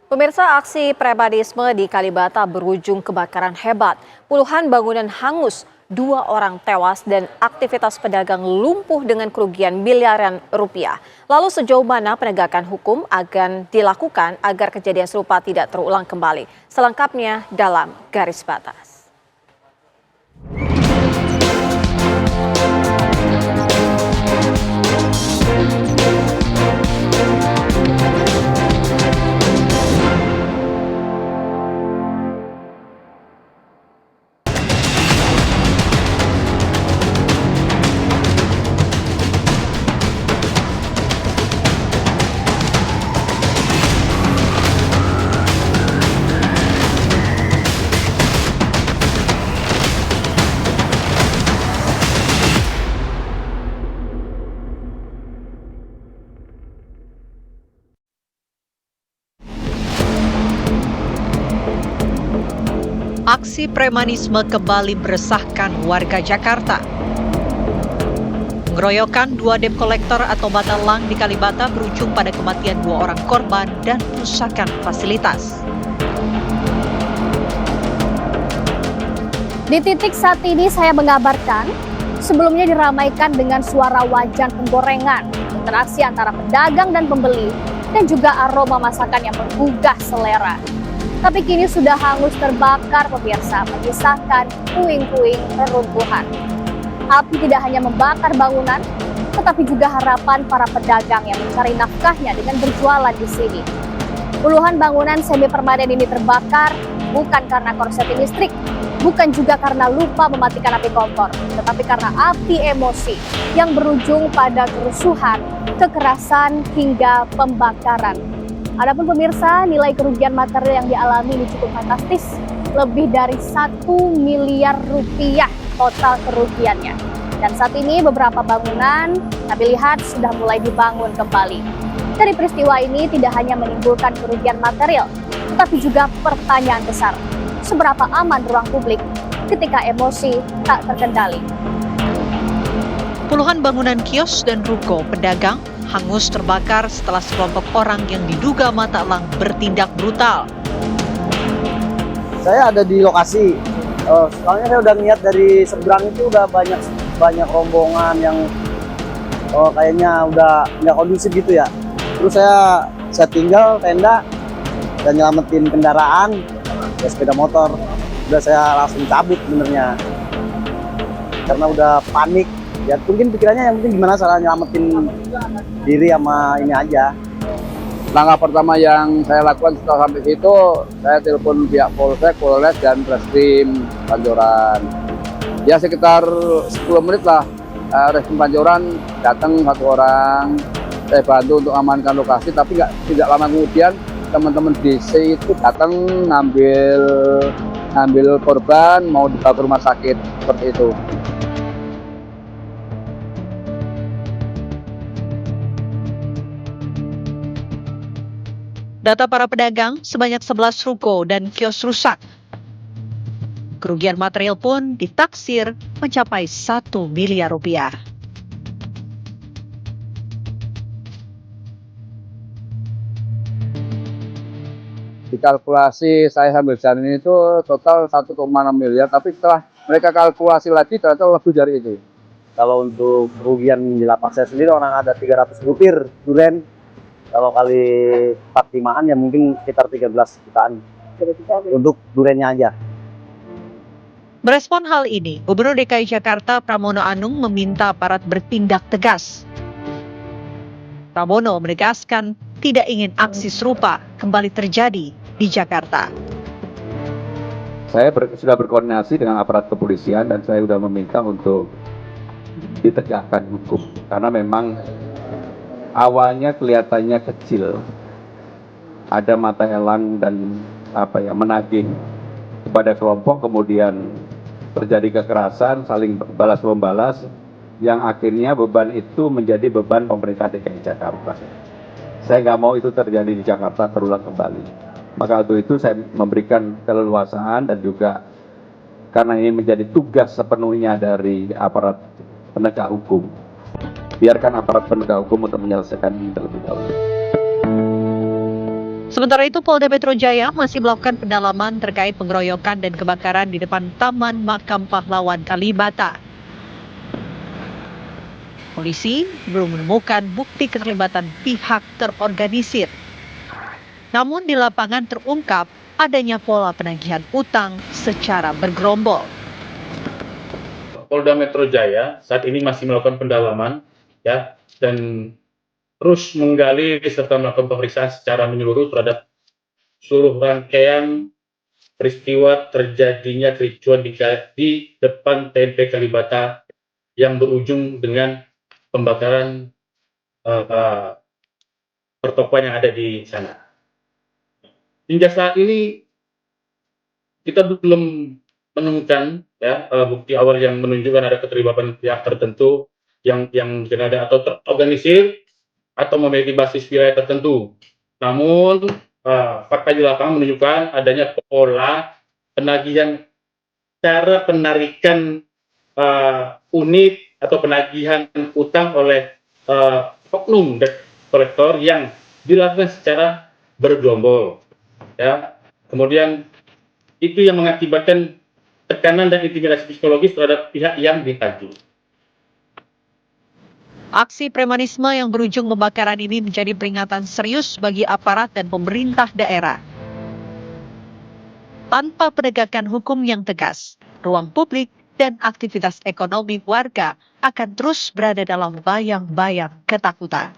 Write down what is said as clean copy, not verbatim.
Pemirsa, aksi premanisme di Kalibata berujung kebakaran hebat. Puluhan bangunan hangus, 2 orang tewas dan aktivitas pedagang lumpuh dengan kerugian miliaran rupiah. Lalu sejauh mana penegakan hukum akan dilakukan agar kejadian serupa tidak terulang kembali? Selengkapnya dalam Garis Batas. Aksi premanisme kembali meresahkan warga Jakarta. Pengeroyokan 2 debt collector atau mata elang di Kalibata berujung pada kematian 2 orang korban dan perusakan fasilitas. Di titik saat ini saya mengabarkan, sebelumnya diramaikan dengan suara wajan penggorengan, interaksi antara pedagang dan pembeli, dan juga aroma masakan yang menggugah selera. Tapi kini sudah hangus terbakar pemirsa, menyisakan puing-puing reruntuhan. Api tidak hanya membakar bangunan, tetapi juga harapan para pedagang yang mencari nafkahnya dengan berjualan di sini. Puluhan bangunan semi permanen ini terbakar bukan karena korsleting listrik, bukan juga karena lupa mematikan api kompor, tetapi karena api emosi yang berujung pada kerusuhan, kekerasan hingga pembakaran. Adapun pemirsa, nilai kerugian material yang dialami ini cukup fantastis, lebih dari 1 miliar rupiah total kerugiannya. Dan saat ini beberapa bangunan kami lihat sudah mulai dibangun kembali. Dari peristiwa ini tidak hanya menimbulkan kerugian material, tetapi juga pertanyaan besar, seberapa aman ruang publik ketika emosi tak terkendali. Puluhan bangunan kios dan ruko pedagang hangus terbakar setelah sekelompok orang yang diduga mata elang bertindak brutal. Saya ada di lokasi, soalnya saya udah niat dari seberang itu udah banyak rombongan yang kayaknya udah nggak kondusif gitu ya. Terus saya tinggal tenda dan nyelamatin kendaraan, ya sepeda motor. Udah saya langsung cabut sebenarnya karena udah panik. Ya mungkin pikirannya yang penting gimana cara nyelamatin diri sama ini aja. Langkah pertama yang saya lakukan setelah sampai situ, saya telepon pihak Polsek, Polres, dan Reskrim Pancoran. Ya sekitar 10 menit lah, Reskrim Pancoran datang 1 orang, saya bantu untuk amankan lokasi, tapi tidak lama kemudian teman-teman DC itu datang ngambil korban, mau dibawa ke rumah sakit, seperti itu. Data para pedagang, sebanyak 11 ruko dan kios rusak. Kerugian material pun ditaksir mencapai 1 miliar rupiah. Dikalkulasi saya sambil jalan itu total 1,6 miliar, tapi setelah mereka kalkulasi lagi ternyata lebih dari itu. Kalau untuk kerugian di lapak saya sendiri orang ada 300 butir durian. Kalau kali 45-an ya mungkin sekitar 13 jutaan untuk duriannya aja. Merespon hal ini, Gubernur DKI Jakarta Pramono Anung meminta aparat bertindak tegas. Pramono menegaskan tidak ingin aksi serupa kembali terjadi di Jakarta. Saya sudah berkoordinasi dengan aparat kepolisian dan saya sudah meminta untuk ditegakkan hukum karena memang awalnya kelihatannya kecil, ada mata elang dan menagih kepada kelompok, kemudian terjadi kekerasan, saling balas membalas, yang akhirnya beban itu menjadi beban pemerintah DKI Jakarta. Saya nggak mau itu terjadi di Jakarta terulang kembali. Maka untuk itu saya memberikan keleluasaan dan juga karena ini menjadi tugas sepenuhnya dari aparat penegak hukum. Biarkan aparat penegak hukum untuk menyelesaikan ini terlebih dahulu. Sementara itu, Polda Metro Jaya masih melakukan pendalaman terkait pengeroyokan dan kebakaran di depan Taman Makam Pahlawan Kalibata. Polisi belum menemukan bukti keterlibatan pihak terorganisir. Namun di lapangan terungkap adanya pola penagihan utang secara bergerombol. Polda Metro Jaya saat ini masih melakukan pendalaman ya dan terus menggali serta melakukan pemeriksaan secara menyeluruh terhadap seluruh rangkaian peristiwa terjadinya kericuan di depan TNP Kalibata yang berujung dengan pembakaran pertokoan yang ada di sana. Hingga saat ini kita belum menemukan ya bukti awal yang menunjukkan ada keterlibatan pihak tertentu yang ada atau terorganisir atau memiliki basis wilayah tertentu. Namun fakta di lapangan menunjukkan adanya pola penagihan, cara penarikan unit atau penagihan utang oleh oknum debt kolektor yang dilakukan secara bergerombol. Ya, kemudian itu yang mengakibatkan tekanan dan intimidasi psikologis terhadap pihak yang ditagih. Aksi premanisme yang berujung pembakaran ini menjadi peringatan serius bagi aparat dan pemerintah daerah. Tanpa penegakan hukum yang tegas, ruang publik dan aktivitas ekonomi warga akan terus berada dalam bayang-bayang ketakutan.